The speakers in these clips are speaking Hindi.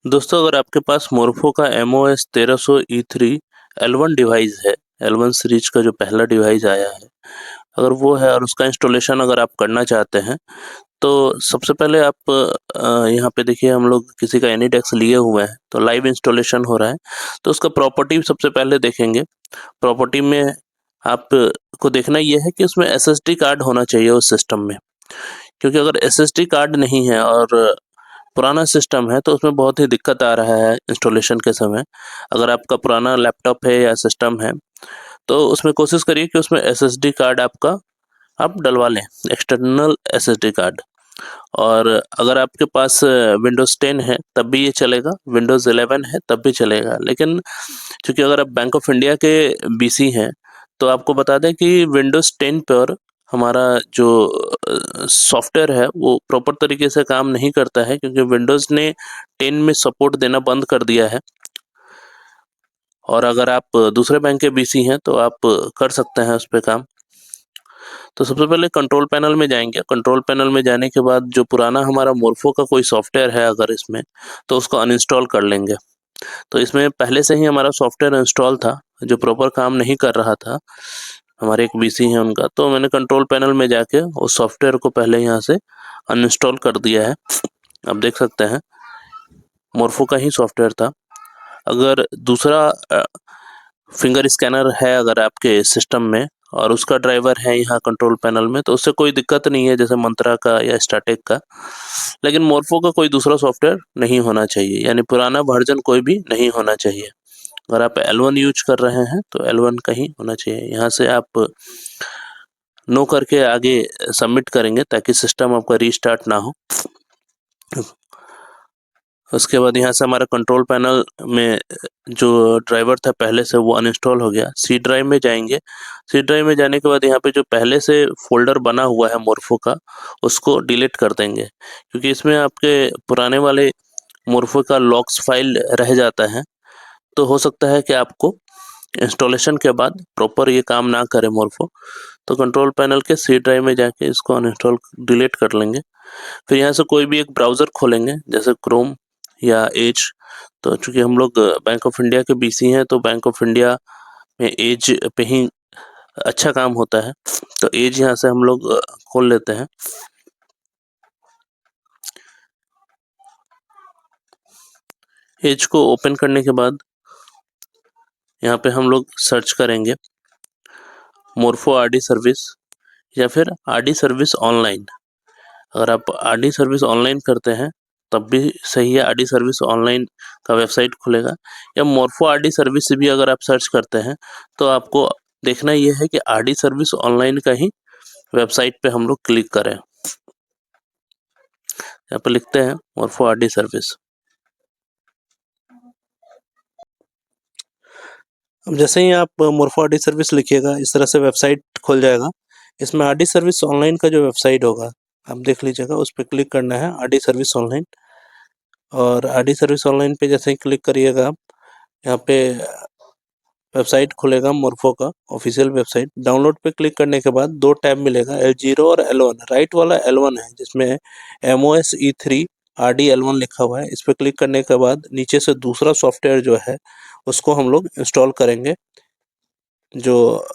दोस्तों, अगर आपके पास मोर्फो का MOS 1300E3 L1 डिवाइस है, L1 सीरीज का जो पहला डिवाइस आया है, अगर वो है और उसका इंस्टॉलेशन अगर आप करना चाहते हैं, तो सबसे पहले आप यहाँ पे देखिए हम लोग किसी का एनीडेस्क लिए हुए हैं, तो लाइव इंस्टॉलेशन हो रहा है। तो उसका प्रॉपर्टी सबसे पहले देखेंगे। प्रॉपर्टी में आपको देखना ये है कि उसमें SSD कार्ड होना चाहिए उस सिस्टम में, क्योंकि अगर SSD कार्ड नहीं है और पुराना सिस्टम है तो उसमें बहुत ही दिक्कत आ रहा है इंस्टॉलेशन के समय। अगर आपका पुराना लैपटॉप है या सिस्टम है, तो उसमें कोशिश करिए कि उसमें SSD कार्ड आपका आप डलवा लें, एक्सटर्नल SSD कार्ड। और अगर आपके पास विंडोज़ 10 है तब भी ये चलेगा, विंडोज़ 11 है तब भी चलेगा। लेकिन चूँकि अगर आप बैंक ऑफ इंडिया के BC हैं, तो आपको बता दें कि विंडोज़ 10 पर हमारा जो सॉफ्टवेयर है वो प्रॉपर तरीके से काम नहीं करता है, क्योंकि विंडोज़ ने 10 में सपोर्ट देना बंद कर दिया है। और अगर आप दूसरे बैंक के BC हैं तो आप कर सकते हैं उस पे काम। तो सबसे पहले कंट्रोल पैनल में जाएँगे। कंट्रोल पैनल में जाने के बाद जो पुराना हमारा मोर्फो का कोई सॉफ्टवेयर है अगर इसमें, तो उसको अनइंस्टॉल कर लेंगे। तो इसमें पहले से ही हमारा सॉफ्टवेयर इंस्टॉल था, जो प्रॉपर काम नहीं कर रहा था। हमारे एक BC है उनका, तो मैंने कंट्रोल पैनल में जाके उस सॉफ्टवेयर को पहले यहाँ से अनइंस्टॉल कर दिया है। आप देख सकते हैं, मोर्फो का ही सॉफ्टवेयर था। अगर दूसरा फिंगर स्कैनर है अगर आपके सिस्टम में और उसका ड्राइवर है यहाँ कंट्रोल पैनल में, तो उससे कोई दिक्कत नहीं है, जैसे मंत्रा का या स्टैटिक का। लेकिन मोर्फो का कोई दूसरा सॉफ्टवेयर नहीं होना चाहिए, यानी पुराना वर्जन कोई भी नहीं होना चाहिए। अगर आप L1 यूज कर रहे हैं तो L1 का ही होना चाहिए। यहाँ से आप नो करके आगे सबमिट करेंगे ताकि सिस्टम आपका रीस्टार्ट ना हो। उसके बाद यहाँ से हमारा कंट्रोल पैनल में जो ड्राइवर था पहले से, वो अनइंस्टॉल हो गया। सी ड्राइव में जाएंगे। सी ड्राइव में जाने के बाद यहाँ पे जो पहले से फोल्डर बना हुआ है मोर्फो का, उसको डिलीट कर देंगे, क्योंकि इसमें आपके पुराने वाले मोर्फो का लॉक्स फाइल रह जाता है। तो हो सकता है कि आपको इंस्टॉलेशन के बाद प्रॉपर ये काम ना करे मोर्फो। तो कंट्रोल पैनल के सी ड्राइव में जाके इसको अनइंस्टॉल डिलीट कर लेंगे। फिर यहाँ से कोई भी एक ब्राउज़र खोलेंगे, जैसे क्रोम या एज। तो चूँकि हम लोग बैंक ऑफ इंडिया के BC हैं, तो बैंक ऑफ इंडिया में एज पे ही अच्छा काम होता है। तो एज यहाँ से हम लोग खोल लेते हैं। एज को ओपन करने के बाद यहाँ पे हम लोग सर्च करेंगे मोर्फो RD सर्विस या फिर RD सर्विस ऑनलाइन। अगर आप RD सर्विस ऑनलाइन करते हैं तब भी सही है, RD सर्विस ऑनलाइन का वेबसाइट खुलेगा। या मोर्फो RD सर्विस से भी अगर आप सर्च करते हैं, तो आपको देखना ये है कि RD सर्विस ऑनलाइन का ही वेबसाइट पे हम लोग क्लिक करें। यहाँ पे लिखते हैं मोर्फो RD सर्विस। अब जैसे ही आप मोर्फो RD सर्विस लिखिएगा, इस तरह से वेबसाइट खुल जाएगा। इसमें RD सर्विस ऑनलाइन का जो वेबसाइट होगा, आप देख लीजिएगा, उस पर क्लिक करना है, RD सर्विस ऑनलाइन। और RD सर्विस ऑनलाइन पे जैसे ही क्लिक करिएगा आप, यहाँ पे वेबसाइट खुलेगा मोर्फो का ऑफिशियल वेबसाइट। डाउनलोड पे क्लिक करने के बाद दो टैब मिलेगा, L0 और L1। राइट वाला L1 है, जिसमें MOS E3 RD L1 लिखा हुआ है। इस पे क्लिक करने के बाद नीचे से दूसरा सॉफ्टवेयर जो है उसको हम लोग इंस्टॉल करेंगे। जो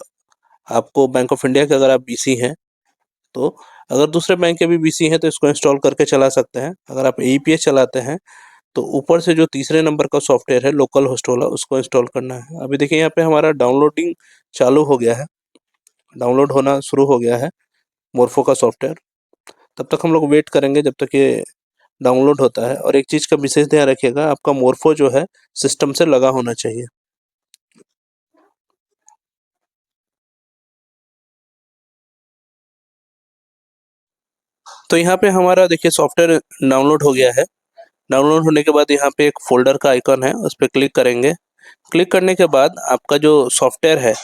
आपको बैंक ऑफ इंडिया के अगर आप BC हैं, तो अगर दूसरे बैंक के भी BC हैं तो इसको इंस्टॉल करके चला सकते हैं। अगर आप AEPS चलाते हैं तो ऊपर से जो तीसरे नंबर का सॉफ्टवेयर है लोकल होस्ट वाला, उसको इंस्टॉल करना है। अभी देखिए यहाँ पे हमारा डाउनलोडिंग चालू हो गया है, डाउनलोड होना शुरू हो गया है मोर्फो का सॉफ्टवेयर। तब तक हम लोग वेट करेंगे जब तक ये डाउनलोड होता है। और एक चीज़ का विशेष ध्यान रखिएगा, आपका मोर्फो जो है सिस्टम से लगा होना चाहिए। तो यहाँ पे हमारा देखिए सॉफ्टवेयर डाउनलोड हो गया है। डाउनलोड होने के बाद यहाँ पे एक फोल्डर का आइकन है, उस पर क्लिक करेंगे। क्लिक करने के बाद आपका जो सॉफ्टवेयर है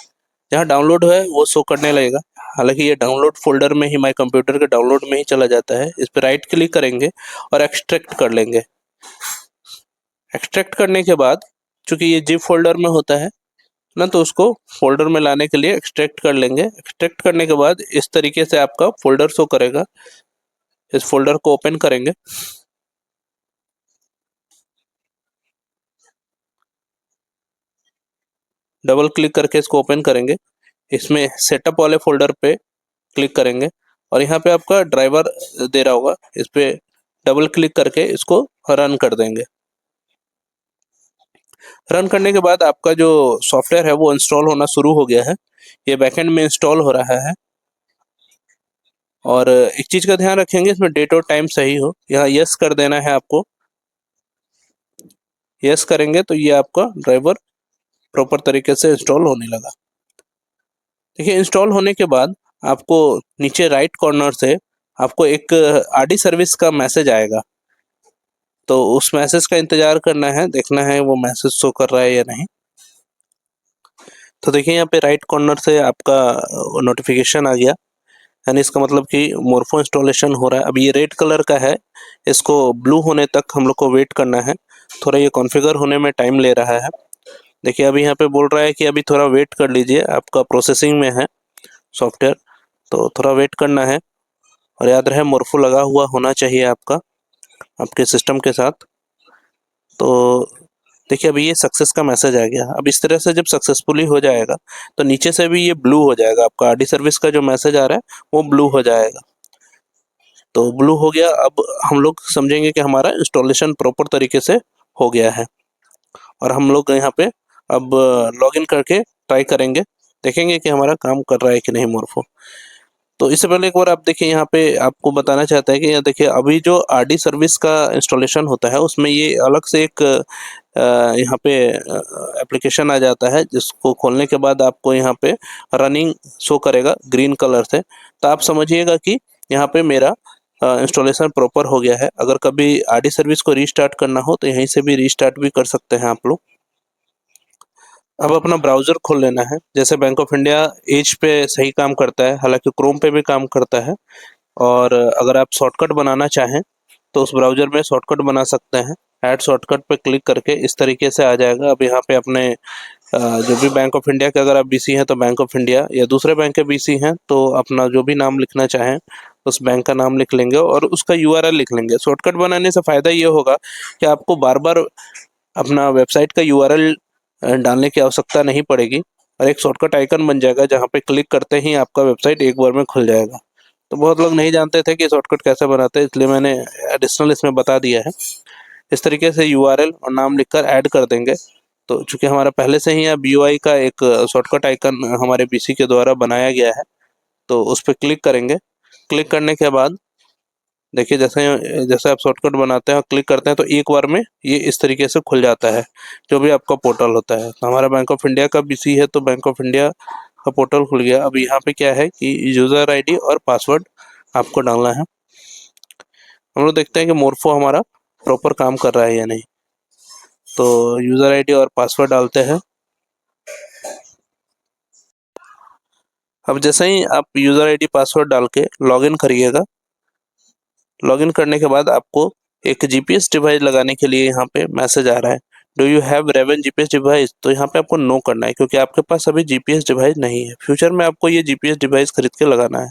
जहाँ डाउनलोड है वो शो करने लगेगा। हालांकि ये डाउनलोड फोल्डर में ही, माय कंप्यूटर के डाउनलोड में ही चला जाता है। इस पर राइट क्लिक करेंगे और एक्सट्रैक्ट कर लेंगे। एक्सट्रैक्ट करने के बाद चूंकि ये जिप फोल्डर में होता है ना, तो उसको फोल्डर में लाने के लिए एक्सट्रैक्ट कर लेंगे। एक्सट्रैक्ट करने के बाद इस तरीके से आपका फोल्डर शो करेगा। इस फोल्डर को ओपन करेंगे। डबल क्लिक करके इसको ओपन करेंगे। इसमें सेटअप वाले फोल्डर पे क्लिक करेंगे और यहाँ पे आपका ड्राइवर दे रहा होगा, इस पे डबल क्लिक करके इसको रन कर देंगे। रन करने के बाद आपका जो सॉफ्टवेयर है वो इंस्टॉल होना शुरू हो गया है। ये बैकएंड में इंस्टॉल हो रहा है। और एक चीज़ का ध्यान रखेंगे, इसमें डेट और टाइम सही हो। यहाँ यस कर देना है आपको। यस करेंगे तो ये आपका ड्राइवर प्रॉपर तरीके से इंस्टॉल होने लगा। देखिए, इंस्टॉल होने के बाद आपको नीचे राइट कॉर्नर से आपको एक आरडी सर्विस का मैसेज आएगा। तो उस मैसेज का इंतजार करना है, देखना है वो मैसेज शो कर रहा है या नहीं। तो देखिए, यहाँ पे राइट कॉर्नर से आपका नोटिफिकेशन आ गया, यानी इसका मतलब कि मोरफो इंस्टॉलेशन हो रहा है। अब ये रेड कलर का है, इसको ब्लू होने तक हम लोग को वेट करना है। थोड़ा ये कॉन्फ़िगर होने में टाइम ले रहा है। देखिए, अभी यहाँ पे बोल रहा है कि अभी थोड़ा वेट कर लीजिए, आपका प्रोसेसिंग में है सॉफ्टवेयर, तो थोड़ा वेट करना है। और याद रहे, मोरफो लगा हुआ होना चाहिए आपके सिस्टम के साथ। तो देखिए, अभी ये सक्सेस का मैसेज आ गया। अब इस तरह से जब सक्सेसफुली हो जाएगा तो नीचे से भी ये ब्लू हो जाएगा, आपका आरडी सर्विस का जो मैसेज आ रहा है वो ब्लू हो जाएगा। तो ब्लू हो गया। अब हम लोग समझेंगे कि हमारा इंस्टॉलेशन प्रॉपर तरीके से हो गया है। और हम लोग यहाँ पे अब लॉगिन करके ट्राई करेंगे, देखेंगे कि हमारा काम कर रहा है कि नहीं मोरफो। तो इससे पहले एक बार आप देखिए, यहाँ पे आपको बताना चाहता है कि यहाँ देखिए, अभी जो आरडी सर्विस का इंस्टॉलेशन होता है उसमें ये अलग से एक यहाँ पे एप्लीकेशन आ जाता है, जिसको खोलने के बाद आपको यहाँ पे रनिंग शो करेगा ग्रीन कलर से। तो आप समझिएगा कि यहाँ पे मेरा इंस्टॉलेशन प्रॉपर हो गया है। अगर कभी आरडी सर्विस को रीस्टार्ट करना हो तो यहीं से भी रीस्टार्ट भी कर सकते हैं आप लोग। अब अपना ब्राउज़र खोल लेना है। जैसे बैंक ऑफ इंडिया एज पे सही काम करता है, हालांकि क्रोम पे भी काम करता है। और अगर आप शॉर्टकट बनाना चाहें तो उस ब्राउज़र में शॉर्टकट बना सकते हैं। ऐड शॉर्टकट पे क्लिक करके इस तरीके से आ जाएगा। अब यहाँ पे अपने जो भी बैंक ऑफ इंडिया के अगर आप बीसी हैं तो बैंक ऑफ इंडिया, या दूसरे बैंक के बीसी हैं तो अपना जो भी नाम लिखना चाहें उस बैंक का नाम लिख लेंगे और उसका यूआरएल लिख लेंगे। शॉर्टकट बनाने से फ़ायदा ये होगा कि आपको बार बार अपना वेबसाइट का यूआरएल डालने की आवश्यकता नहीं पड़ेगी और एक शॉर्टकट आइकन बन जाएगा जहाँ पे क्लिक करते ही आपका वेबसाइट एक बार में खुल जाएगा। तो बहुत लोग नहीं जानते थे कि शॉर्टकट कैसे बनाते हैं, इसलिए मैंने एडिशनल इसमें बता दिया है। इस तरीके से यूआरएल और नाम लिखकर ऐड कर देंगे। तो चूंकि हमारा पहले से ही अब यूआई का एक शॉर्टकट आइकन हमारे पीसी के द्वारा बनाया गया है, तो उस पर क्लिक करेंगे। क्लिक करने के बाद देखिए, जैसे जैसे आप शॉर्टकट बनाते हैं और क्लिक करते हैं तो एक बार में ये इस तरीके से खुल जाता है, जो भी आपका पोर्टल होता है। तो हमारा बैंक ऑफ इंडिया का बीसी है तो बैंक ऑफ इंडिया का पोर्टल खुल गया। अब यहाँ पे क्या है कि यूज़र आईडी और पासवर्ड आपको डालना है। हम लोग देखते हैं कि मोरफो हमारा प्रॉपर काम कर रहा है या नहीं। तो यूज़र आईडी और पासवर्ड डालते हैं। अब जैसे ही आप यूज़र आईडी पासवर्ड डाल के लॉगिन करिएगा, लॉगिन करने के बाद आपको एक जीपीएस डिवाइस लगाने के लिए यहाँ पे मैसेज आ रहा है, do you have raven GPS device. तो यहाँ पे आपको नो करना है, क्योंकि आपके पास अभी जीपीएस डिवाइस नहीं है। फ्यूचर में आपको ये जीपीएस डिवाइस खरीद के लगाना है।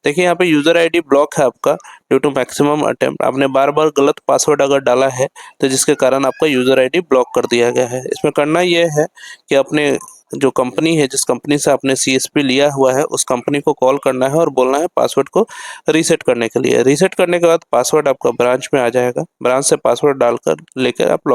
देखिए, यहाँ पे यूज़र आईडी ब्लॉक है आपका ड्यू टू मैक्सिमम अटेम्प्ट। आपने बार बार गलत पासवर्ड अगर डाला है तो जिसके कारण आपका यूज़र आईडी ब्लॉक कर दिया गया है। इसमें करना ये है कि अपने जो कंपनी है, जिस कंपनी से आपने सीएसपी लिया हुआ है, उस कंपनी को कॉल करना है और बोलना है पासवर्ड को रीसेट करने के लिए। रीसेट करने के बाद पासवर्ड आपका ब्रांच में आ जाएगा। ब्रांच से पासवर्ड डालकर लेकर आप